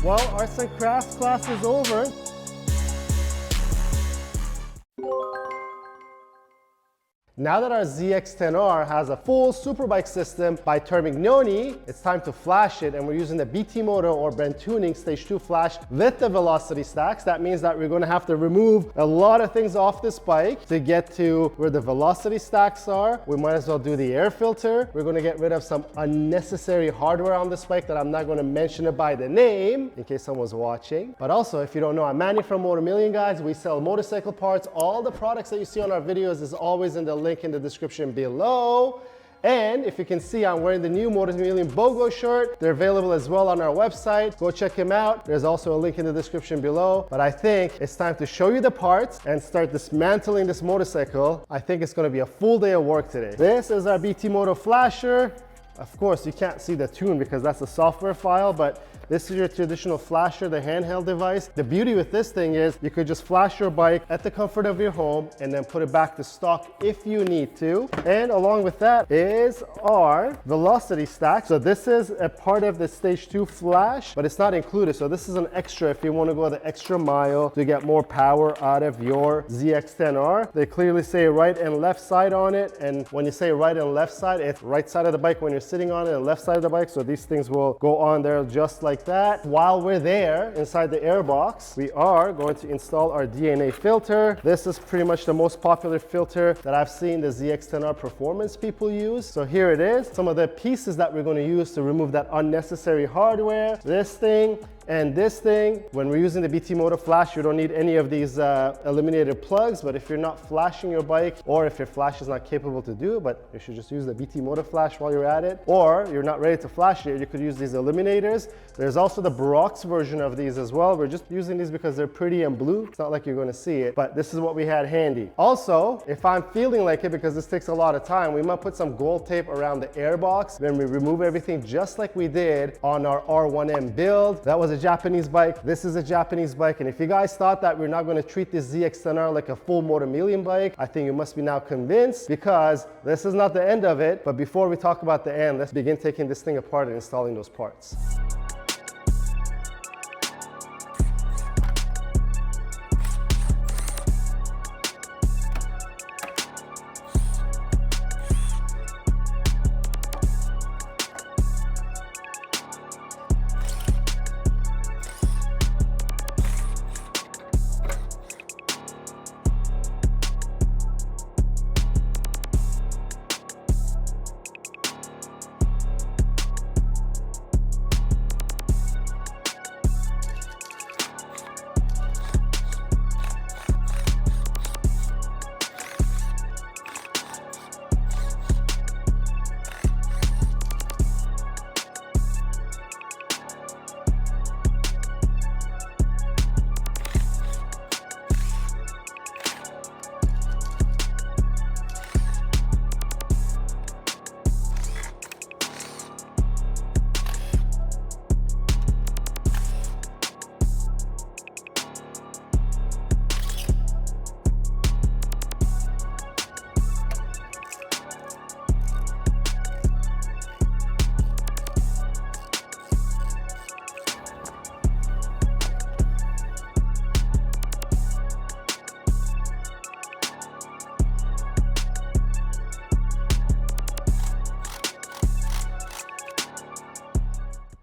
Well, arts and crafts class is over. Now that our ZX-10R has a full superbike system by Termignoni, it's time to flash it, and we're using the BT Moto or Brent Tuning Stage 2 flash with the velocity stacks. That means that we're going to have to remove a lot of things off this bike to get to where the velocity stacks are. We might as well do the air filter. We're going to get rid of some unnecessary hardware on this bike that I'm not going to mention it by the name in case someone's watching. But also, if you don't know, I'm Manny from Motomillion, guys. We sell motorcycle parts. All the products that you see on our videos is always in the link in the description below. And if you can see, I'm wearing the new Motomillion Bogo shirt. They're available as well on our website. Go check them out. There's also a link in the description below. But I think it's time to show you the parts and start dismantling this motorcycle. I think it's going to be a full day of work today. This is our BT Moto flasher. Of course, you can't see the tune because that's a software file, but this is your traditional flasher, the handheld device. The beauty with this thing is you could just flash your bike at the comfort of your home and then put it back to stock if you need to. And along with that is our velocity stack. So this is a part of the stage 2 flash, but it's not included. So this is an extra if you want to go the extra mile to get more power out of your ZX-10R. They clearly say right and left side on it. And when you say right and left side, it's right side of the bike when you're sitting on it and left side of the bike. So these things will go on there just like that. While we're there inside the Airbox, we are going to install our DNA filter. This is pretty much the most popular filter that I've seen the ZX-10R performance people use. So here it is, some of the pieces that we're going to use to remove that unnecessary hardware. This thing and this thing. When we're using the BT Moto flash, you don't need any of these eliminator plugs, but if you're not flashing your bike, or if your flash is not capable to do, but you should just use the BT Moto flash while you're at it, or you're not ready to flash it, you could use these eliminators. There's also the Brox version of these as well. We're just using these because they're pretty and blue. It's not like you're going to see it, but this is what we had handy. Also, if I'm feeling like it, because this takes a lot of time, we might put some gold tape around the Airbox. Then we remove everything just like we did on our R1M build. That was a Japanese bike. This is a Japanese bike. And if you guys thought that we're not going to treat this ZX-10R like a full Motomillion bike, I think you must be now convinced, because this is not the end of it. But before we talk about the end, let's begin taking this thing apart and installing those parts.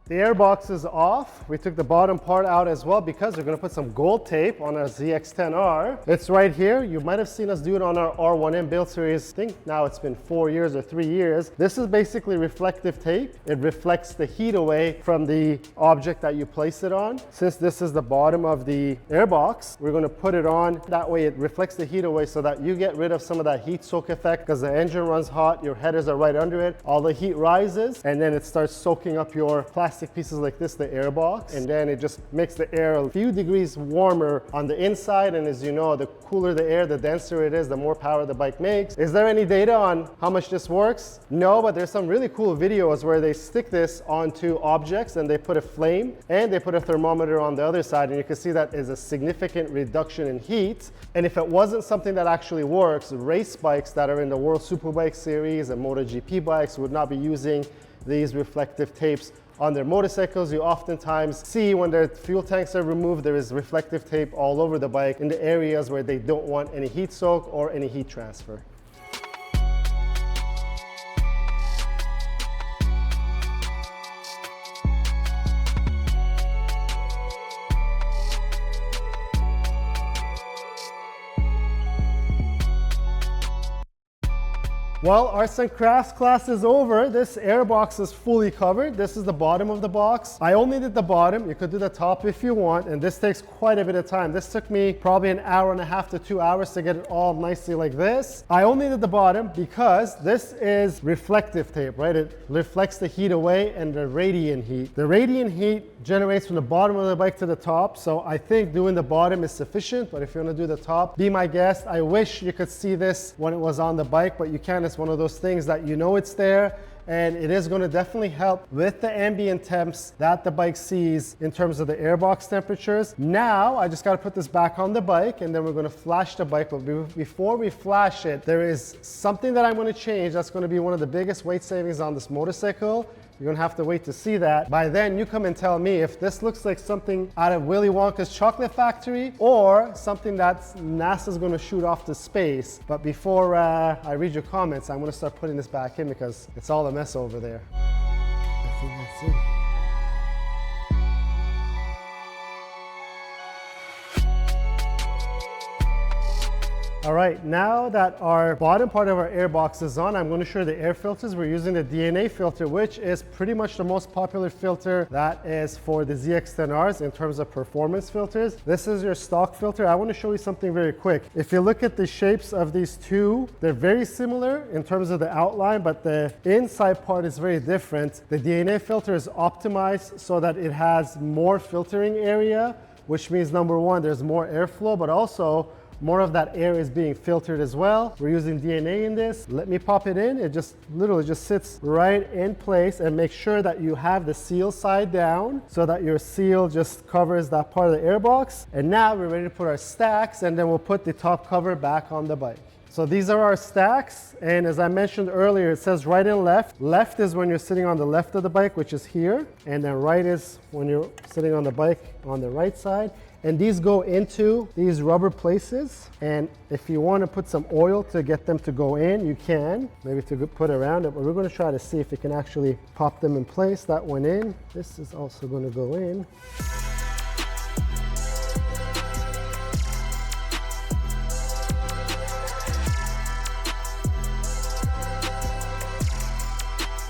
The Airbox is off. We took the bottom part out as well because we're going to put some gold tape on our ZX-10R. It's right here. You might have seen us do it on our R1M build series. I think now it's been 4 years or 3 years. This is basically reflective tape. It reflects the heat away from the object that you place it on. Since this is the bottom of the Airbox, we're going to put it on. That way it reflects the heat away so that you get rid of some of that heat soak effect, because the engine runs hot, your headers are right under it, all the heat rises, and then it starts soaking up your plastic pieces like this, the Airbox, and then it just makes the air a few degrees warmer on the inside. And as you know, the cooler the air, the denser it is, the more power the bike makes. Is there any data on how much this works? No, but there's some really cool videos where they stick this onto objects and they put a flame and they put a thermometer on the other side, and you can see that is a significant reduction in heat. And if it wasn't something that actually works, race bikes that are in the World Superbike Series and MotoGP bikes would not be using these reflective tapes on their motorcycles. You oftentimes see when their fuel tanks are removed, there is reflective tape all over the bike in the areas where they don't want any heat soak or any heat transfer. Well, arts and crafts class is over. This Airbox is fully covered. This is the bottom of the box. I only did the bottom. You could do the top if you want, and this takes quite a bit of time. This took me probably an hour and a half to 2 hours to get it all nicely like this. I only did the bottom because this is reflective tape, right? It reflects the heat away and the radiant heat. The radiant heat generates from the bottom of the bike to the top, so I think doing the bottom is sufficient, but if you want to do the top, be my guest. I wish you could see this when it was on the bike, but you can't. It's one of those things that you know it's there, and it is going to definitely help with the ambient temps that the bike sees in terms of the airbox temperatures. Now I just got to put this back on the bike, and then we're going to flash the bike. But before we flash it, there is something that I'm going to change that's going to be one of the biggest weight savings on this motorcycle. You're gonna have to wait to see that. By then, you come and tell me if this looks like something out of Willy Wonka's chocolate factory or something that NASA's gonna shoot off to space. But before I read your comments, I'm gonna start putting this back in because it's all a mess over there. I think that's it. All right, now that our bottom part of our airbox is on, I'm going to show you the air filters. We're using the DNA filter, which is pretty much the most popular filter that is for the ZX-10Rs in terms of performance filters. This is your stock filter. I want to show you something very quick. If you look at the shapes of these two, they're very similar in terms of the outline, but the inside part is very different. The DNA filter is optimized so that it has more filtering area, which means number one, there's more airflow, but also more of that air is being filtered as well. We're using DNA in this. Let me pop it in. It just literally just sits right in place, and make sure that you have the seal side down so that your seal just covers that part of the airbox. And now we're ready to put our stacks, and then we'll put the top cover back on the bike. So these are our stacks, and as I mentioned earlier, it says right and left. Left is when you're sitting on the left of the bike, which is here, and then right is when you're sitting on the bike on the right side. And these go into these rubber places, and if you want to put some oil to get them to go in, you can, maybe to put around it, but we're going to try to see if we can actually pop them in place. That went in. This is also going to go in.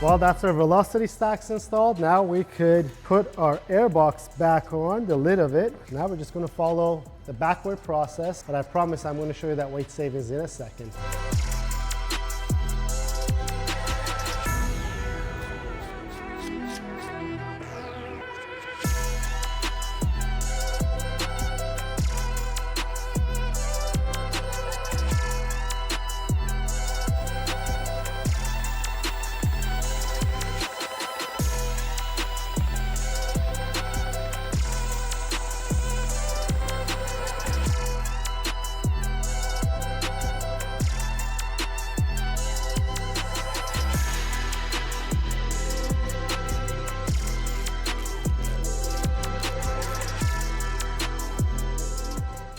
Well, that's our velocity stacks installed. Now we could put our airbox back on, the lid of it. Now we're just gonna follow the backward process, but I promise I'm gonna show you that weight savings in a second.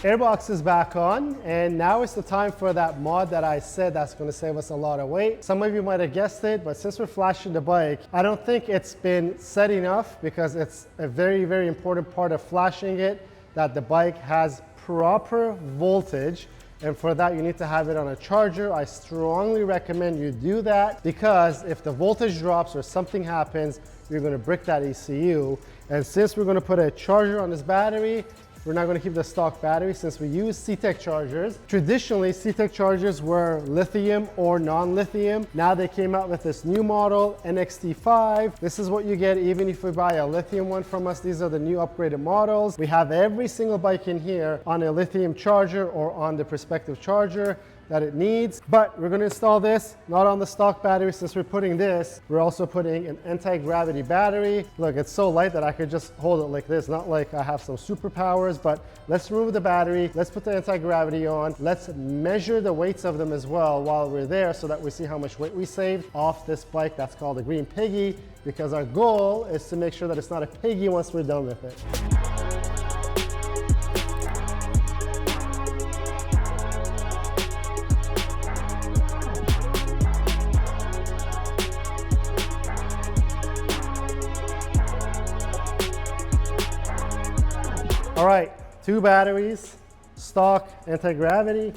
Airbox is back on, and now it's the time for that mod that I said that's going to save us a lot of weight. Some of you might have guessed it, but since we're flashing the bike, I don't think it's been said enough, because it's a very, very important part of flashing it, that the bike has proper voltage. And for that, you need to have it on a charger. I strongly recommend you do that, because if the voltage drops or something happens, you're going to brick that ECU. And since we're going to put a charger on this battery, we're not going to keep the stock battery since we use CTEK chargers. Traditionally, CTEK chargers were lithium or non-lithium. Now they came out with this new model, NXT5. This is what you get even if you buy a lithium one from us. These are the new upgraded models. We have every single bike in here on a lithium charger or on the Perspective charger. that it needs. But we're going to install this not on the stock battery. Since we're putting this, we're also putting an anti-gravity battery. Look, it's so light that I could just hold it like this, not like I have some superpowers. But let's remove the battery, let's put the anti-gravity on, let's measure the weights of them as well while we're there so that we see how much weight we saved off this bike that's called the Green Piggy, because our goal is to make sure that it's not a piggy once we're done with it. All right, 2 batteries, stock, anti-gravity.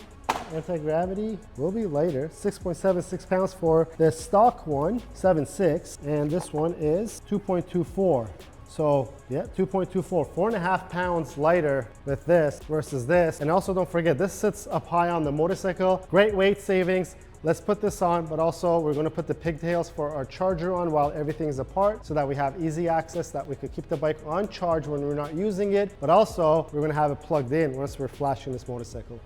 Anti-gravity will be lighter, 6.76 pounds for the stock one, 7.6, and this one is 2.24. So yeah, 2.24, 4.5 pounds lighter with this versus this. And also don't forget, this sits up high on the motorcycle. Great weight savings. Let's put this on, but also we're going to put the pigtails for our charger on while everything's apart so that we have easy access, that we could keep the bike on charge when we're not using it, but also we're going to have it plugged in once we're flashing this motorcycle.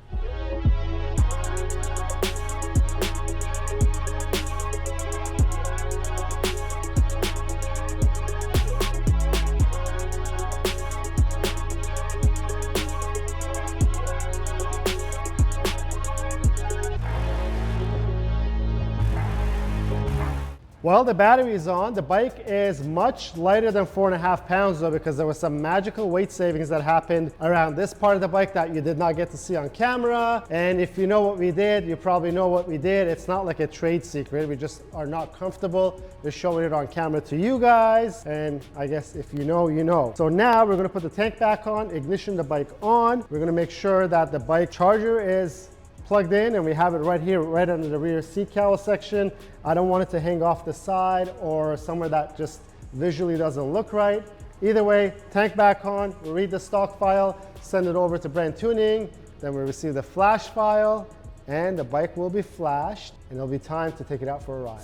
While the battery is on, the bike is much lighter than 4.5 pounds though, because there was some magical weight savings that happened around this part of the bike that you did not get to see on camera. And if you know what we did, you probably know what we did. It's not like a trade secret. We just are not comfortable with showing it on camera to you guys. And I guess if you know, you know. So now we're gonna put the tank back on, ignition the bike on. We're gonna make sure that the bike charger is plugged in, and we have it right here, right under the rear seat cowl section. I don't want it to hang off the side or somewhere that just visually doesn't look right. Either way, tank back on, we read the stock file, send it over to Brand Tuning, then we receive the flash file, and the bike will be flashed, and it'll be time to take it out for a ride.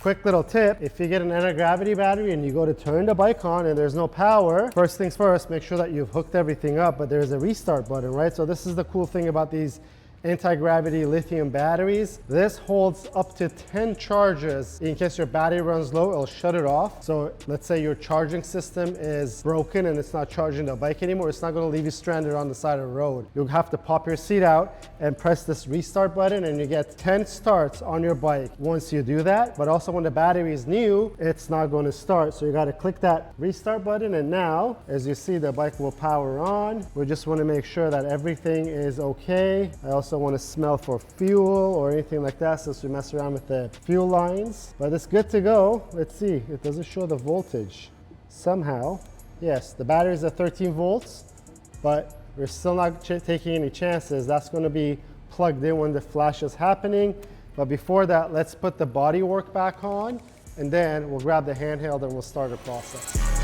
Quick little tip, if you get an anti-gravity battery and you go to turn the bike on and there's no power, first things first, make sure that you've hooked everything up, but there's a restart button, right? So this is the cool thing about these anti-gravity lithium batteries. This holds up to 10 charges. In case your battery runs low, it'll shut it off. So let's say your charging system is broken and it's not charging the bike anymore. It's not going to leave you stranded on the side of the road. You'll have to pop your seat out and press this restart button, and you get 10 starts on your bike once you do that. But also when the battery is new, it's not going to start. So you got to click that restart button, and now, as you see, the bike will power on. We just want to make sure that everything is okay. I also want to smell for fuel or anything like that since we mess around with the fuel lines, but it's good to go. Let's see, it doesn't show the voltage somehow. Yes, the battery is at 13 volts, but we're still not taking any chances. That's going to be plugged in when the flash is happening. But before that, let's put the body work back on, and then we'll grab the handheld and we'll start the process.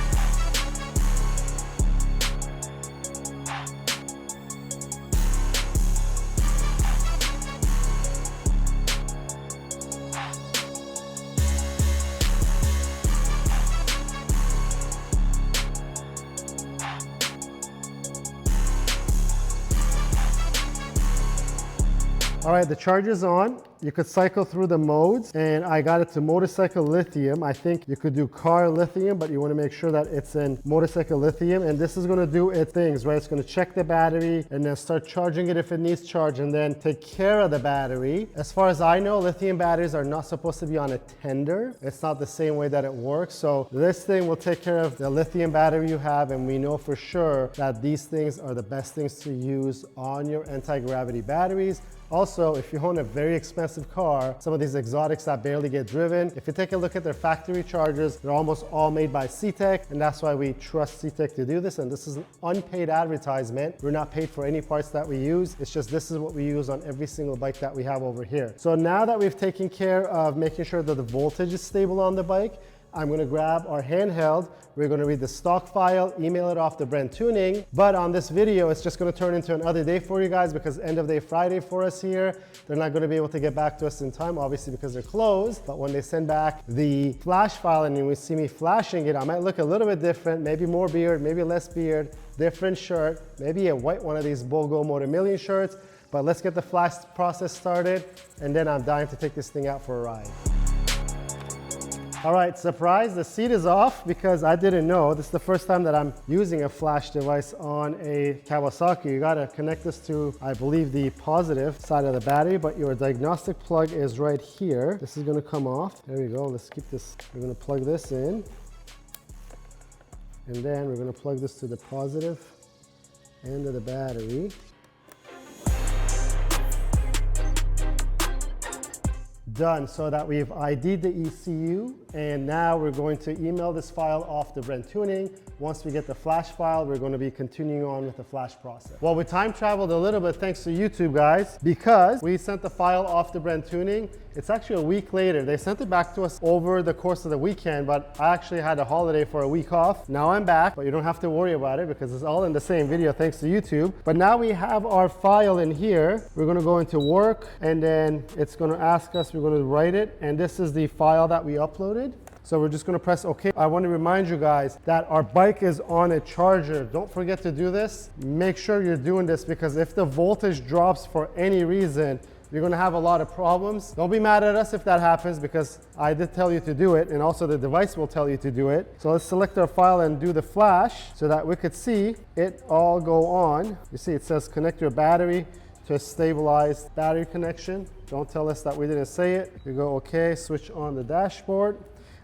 All right, the charger's on. You could cycle through the modes, and I got it to motorcycle lithium. I think you could do car lithium, but you want to make sure that it's in motorcycle lithium, and this is going to do its things, right? It's going to check the battery and then start charging it if it needs charge, and then take care of the battery. As far as I know, lithium batteries are not supposed to be on a tender. It's not the same way that it works. So this thing will take care of the lithium battery you have, and we know for sure that these things are the best things to use on your anti-gravity batteries. Also, if you own a very expensive car, some of these exotics that barely get driven, if you take a look at their factory chargers, they're almost all made by CTEK, and that's why we trust CTEK to do this. And this is an unpaid advertisement. We're not paid for any parts that we use. It's just this is what we use on every single bike that we have over here. So now that we've taken care of making sure that the voltage is stable on the bike, I'm gonna grab our handheld. We're gonna read the stock file, email it off to Brent Tuning. But on this video, it's just gonna turn into another day for you guys because end of day Friday for us here. They're not gonna be able to get back to us in time, obviously because they're closed. But when they send back the flash file and you see me flashing it, I might look a little bit different, maybe more beard, maybe less beard, different shirt, maybe a white one of these BOGO Motomillion shirts. But let's get the flash process started, and then I'm dying to take this thing out for a ride. All right, surprise, the seat is off because I didn't know. This is the first time that I'm using a flash device on a Kawasaki. You gotta connect this to, I believe, the positive side of the battery, but your diagnostic plug is right here. This is gonna come off. There we go, let's keep this. We're gonna plug this in. And then we're gonna plug this to the positive end of the battery. Done, so that we've ID'd the ECU, and now we're going to email this file off to Brent Tuning. Once we get the flash file, we're going to be continuing on with the flash process. Well, we time traveled a little bit thanks to YouTube, guys, because we sent the file off to Brent Tuning. It's actually a week later. They sent it back to us over the course of the weekend, but I actually had a holiday for a week off. Now I'm back, but you don't have to worry about it because it's all in the same video thanks to YouTube. But now we have our file in here. We're gonna go into work, and then it's gonna ask us, we're gonna write it, and this is the file that we uploaded. So we're just gonna press OK. I wanna remind you guys that our bike is on a charger. Don't forget to do this. Make sure you're doing this because if the voltage drops for any reason, you're gonna have a lot of problems. Don't be mad at us if that happens because I did tell you to do it, and also the device will tell you to do it. So let's select our file and do the flash so that we could see it all go on. You see it says connect your battery to a stabilized battery connection. Don't tell us that we didn't say it. You go okay, switch on the dashboard.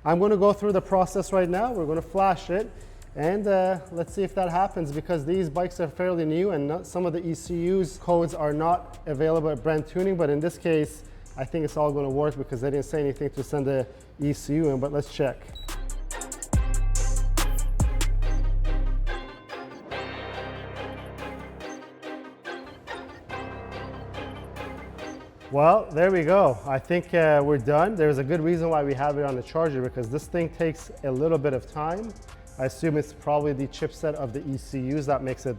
I'm gonna go through the process right now. We're gonna flash it. And let's see if that happens because these bikes are fairly new and some of the ECUs codes are not available at Brent Tuning, but in this case, I think it's all gonna work because they didn't say anything to send the ECU in, but let's check. Well, there we go. I think we're done. There's a good reason why we have it on the charger because this thing takes a little bit of time. I assume it's probably the chipset of the ECUs that makes it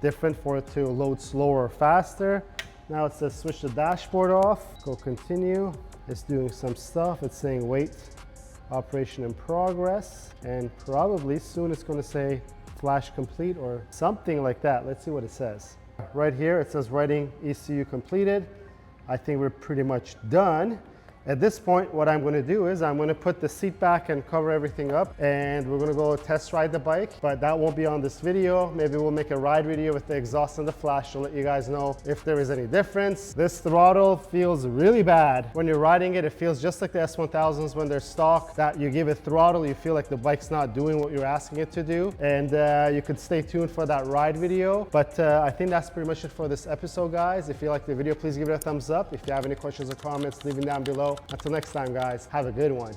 different for it to load slower or faster. Now it says switch the dashboard off, go continue. It's doing some stuff. It's saying wait, operation in progress, and probably soon it's going to say flash complete or something like that. Let's see what it says. Right here it says writing ECU completed. I think we're pretty much done. At this point, what I'm gonna do is I'm gonna put the seat back and cover everything up, and we're gonna go test ride the bike, but that won't be on this video. Maybe we'll make a ride video with the exhaust and the flash to let you guys know if there is any difference. This throttle feels really bad. When you're riding it, it feels just like the S1000s when they're stock, that you give it throttle, you feel like the bike's not doing what you're asking it to do. And you could stay tuned for that ride video. But I think that's pretty much it for this episode, guys. If you like the video, please give it a thumbs up. If you have any questions or comments, leave them down below. Until next time, guys, have a good one.